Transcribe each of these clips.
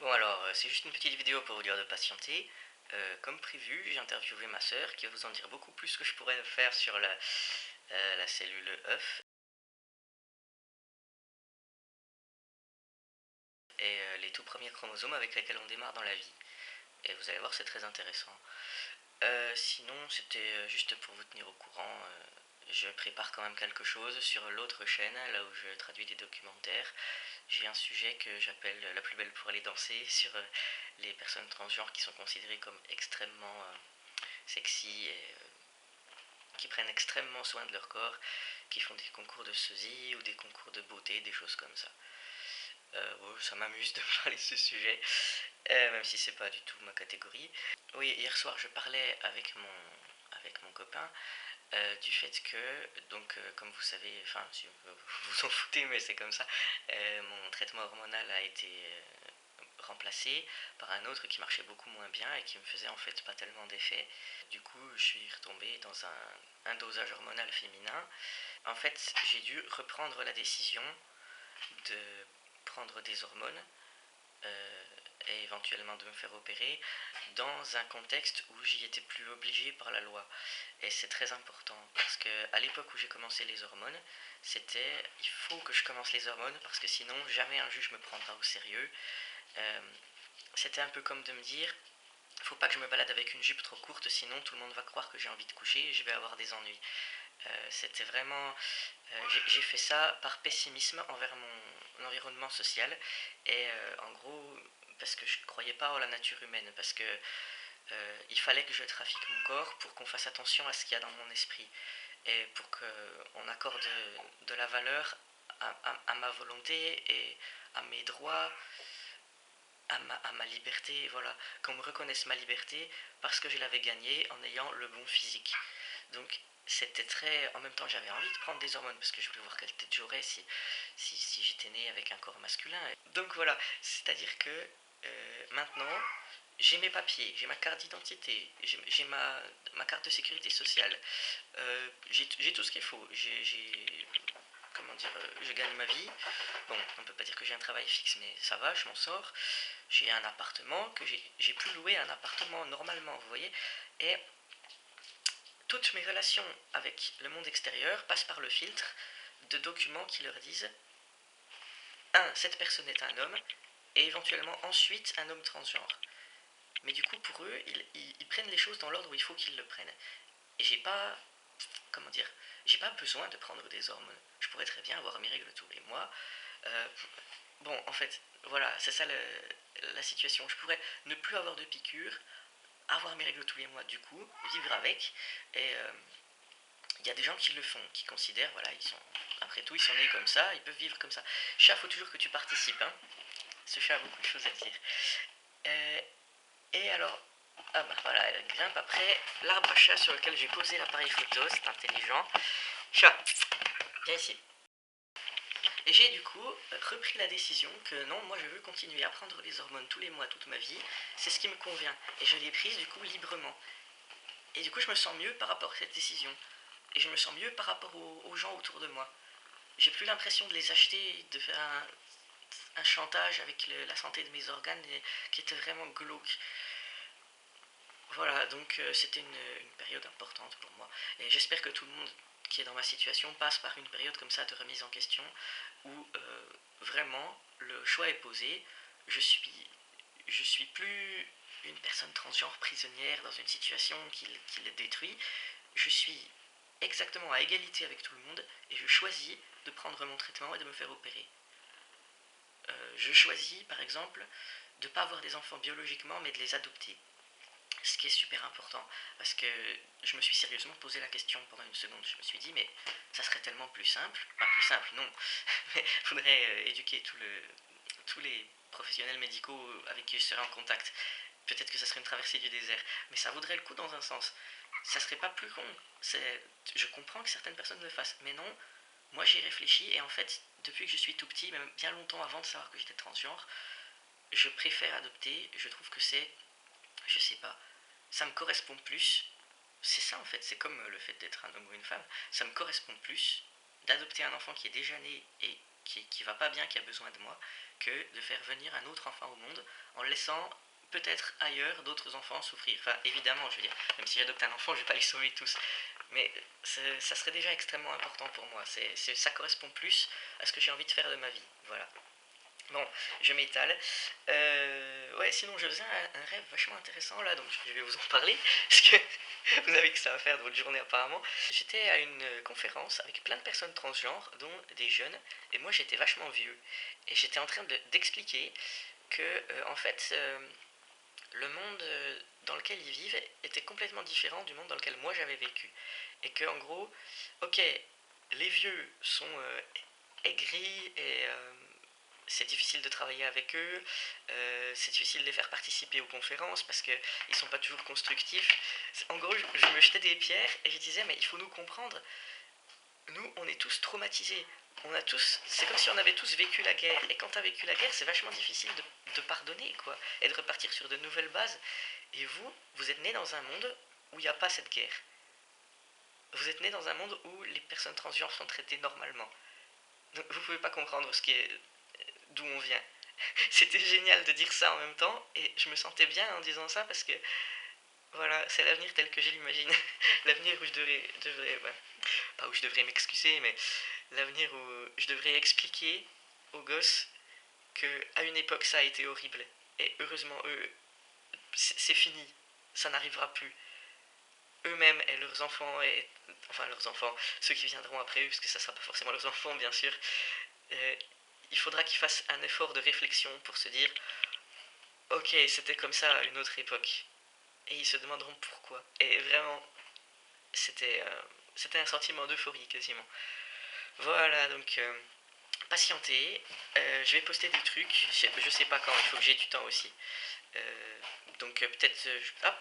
Bon alors, c'est juste une petite vidéo pour vous dire de patienter. Comme prévu, j'ai interviewé ma sœur qui va vous en dire beaucoup plus que je pourrais le faire sur la cellule œuf et les tout premiers chromosomes avec lesquels on démarre dans la vie. Et vous allez voir, c'est très intéressant. Sinon, c'était juste pour vous tenir au courant. Je prépare quand même quelque chose sur l'autre chaîne, là où je traduis des documentaires. J'ai un sujet que j'appelle La plus belle pour aller danser sur les personnes transgenres qui sont considérées comme extrêmement sexy et qui prennent extrêmement soin de leur corps, qui font des concours de sosie ou des concours de beauté, des choses comme ça. Bon, ça m'amuse de parler de ce sujet, même si c'est pas du tout ma catégorie. Oui, hier soir je parlais avec mon copain du fait que, donc comme vous savez, enfin si vous vous en foutez mais c'est comme ça, mon traitement hormonal a été remplacé par un autre qui marchait beaucoup moins bien et qui me faisait en fait pas tellement d'effet. Du coup, je suis retombé dans un dosage hormonal féminin. En fait, j'ai dû reprendre la décision de prendre des hormones euh, et éventuellement de me faire opérer dans un contexte où j'y étais plus obligé par la loi. Et c'est très important parce que à l'époque où j'ai commencé les hormones, c'était il faut que je commence les hormones parce que sinon jamais un juge me prendra au sérieux. Euh, C'était un peu comme de me dire faut pas que je me balade avec une jupe trop courte, sinon tout le monde va croire que j'ai envie de coucher et je vais avoir des ennuis. C'était vraiment. J'ai fait ça par pessimisme envers mon environnement social et en gros parce que je ne croyais pas en la nature humaine, parce que il fallait que je trafique mon corps pour qu'on fasse attention à ce qu'il y a dans mon esprit et pour qu'on accorde de la valeur à ma volonté et à mes droits, à ma liberté, voilà, qu'on me reconnaisse ma liberté parce que je l'avais gagnée en ayant le bon physique. Donc c'était très. En même temps, j'avais envie de prendre des hormones parce que je voulais voir quelle tête j'aurais si j'étais né avec un corps masculin. Donc voilà, c'est-à-dire que maintenant, j'ai mes papiers, j'ai ma carte d'identité, j'ai ma carte de sécurité sociale, j'ai tout ce qu'il faut. Comment dire, je gagne ma vie. Bon, on peut pas dire que j'ai un travail fixe, mais ça va, je m'en sors. J'ai un appartement que j'ai pu louer un appartement normalement, vous voyez. Et toutes mes relations avec le monde extérieur passent par le filtre de documents qui leur disent cette personne est un homme, et éventuellement ensuite un homme transgenre. Mais du coup, pour eux, ils prennent les choses dans l'ordre où il faut qu'ils le prennent. Et j'ai pas, comment dire, j'ai pas besoin de prendre des hormones. Je pourrais très bien avoir mes règles tous les mois. Euh, bon, en fait, voilà, c'est ça la situation. Je pourrais ne plus avoir de piqûres, avoir mes règles tous les mois, du coup, vivre avec. Et il y a des gens qui le font, qui considèrent, voilà, après tout, ils sont nés comme ça, ils peuvent vivre comme ça. Chat, faut toujours que tu participes, hein. Ce chat a beaucoup de choses à dire. Euh, et alors, ah bah voilà, elle grimpe après l'arbre à chat sur lequel j'ai posé l'appareil photo, c'est intelligent. Chat, viens ici. Et j'ai du coup repris la décision que non, moi je veux continuer à prendre les hormones tous les mois, toute ma vie, c'est ce qui me convient. Et je l'ai prise du coup librement. Et du coup je me sens mieux par rapport à cette décision. Et je me sens mieux par rapport aux gens autour de moi. J'ai plus l'impression de les acheter, de faire un chantage avec la santé de mes organes qui était vraiment glauque. Voilà, donc c'était une période importante pour moi. Et j'espère que tout le monde qui est dans ma situation passe par une période comme ça de remise en question où vraiment le choix est posé. Je suis, je suis plus une personne transgenre prisonnière dans une situation qui le détruit. Je suis exactement à égalité avec tout le monde et je choisis de prendre mon traitement et de me faire opérer. Je choisis par exemple de ne pas avoir des enfants biologiquement mais de les adopter. Ce qui est super important parce que je me suis sérieusement posé la question pendant une seconde. Je me suis dit mais ça serait tellement plus simple, pas plus simple non, mais il faudrait éduquer tous les professionnels médicaux avec qui je serais en contact. Peut-être que ça serait une traversée du désert, mais ça vaudrait le coup dans un sens. Ça serait pas plus con. Je comprends que certaines personnes le fassent, mais non. Moi j'y réfléchis et en fait, depuis que je suis tout petit, même bien longtemps avant de savoir que j'étais transgenre, je préfère adopter. Je trouve que c'est, je sais pas, ça me correspond plus. C'est ça en fait, c'est comme le fait d'être un homme ou une femme. Ça me correspond plus d'adopter un enfant qui est déjà né et qui va pas bien, qui a besoin de moi, que de faire venir un autre enfant au monde en laissant peut-être ailleurs d'autres enfants souffrir. Enfin, évidemment, je veux dire, même si j'adopte un enfant, je vais pas les sauver tous. Mais ça serait déjà extrêmement important pour moi. Ça correspond plus à ce que j'ai envie de faire de ma vie. Voilà. Bon, je m'étale. Ouais, sinon je faisais un rêve vachement intéressant là, donc je vais vous en parler, parce que vous n'avez que ça à faire de votre journée apparemment. J'étais à une conférence avec plein de personnes transgenres, dont des jeunes, et moi j'étais vachement vieux. Et j'étais en train d'expliquer que, en fait, le monde dans lequel ils vivent était complètement différent du monde dans lequel moi j'avais vécu. Et que, en gros, ok, les vieux sont aigris et c'est difficile de travailler avec eux, c'est difficile de les faire participer aux conférences parce qu'ils ne sont pas toujours constructifs. En gros, je me jetais des pierres et je disais, mais il faut nous comprendre, nous, on est tous traumatisés. C'est comme si on avait tous vécu la guerre. Et quand tu as vécu la guerre, c'est vachement difficile de pardonner, quoi, et de repartir sur de nouvelles bases. Et vous êtes nés dans un monde où il n'y a pas cette guerre. Vous êtes nés dans un monde où les personnes transgenres sont traitées normalement. Donc vous pouvez pas comprendre d'où on vient. C'était génial de dire ça en même temps, et je me sentais bien en disant ça parce que voilà, c'est l'avenir tel que je l'imagine. L'avenir où ouais, pas où je devrais m'excuser, mais l'avenir où je devrais expliquer aux gosses que à une époque ça a été horrible. Et heureusement, eux, c'est fini, ça n'arrivera plus. Eux-mêmes et leurs enfants, enfin leurs enfants, ceux qui viendront après eux, parce que ça sera pas forcément leurs enfants, bien sûr, euh, il faudra qu'ils fassent un effort de réflexion pour se dire ok, c'était comme ça à une autre époque. Et ils se demanderont pourquoi. Et vraiment, c'était un sentiment d'euphorie quasiment. Voilà, donc patientez. Je vais poster des trucs. Je sais pas quand, il faut que j'ai du temps aussi. Euh, donc peut-être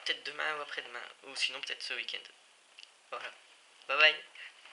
peut-être demain ou après-demain. Ou sinon peut-être ce week-end. Voilà. Bye bye.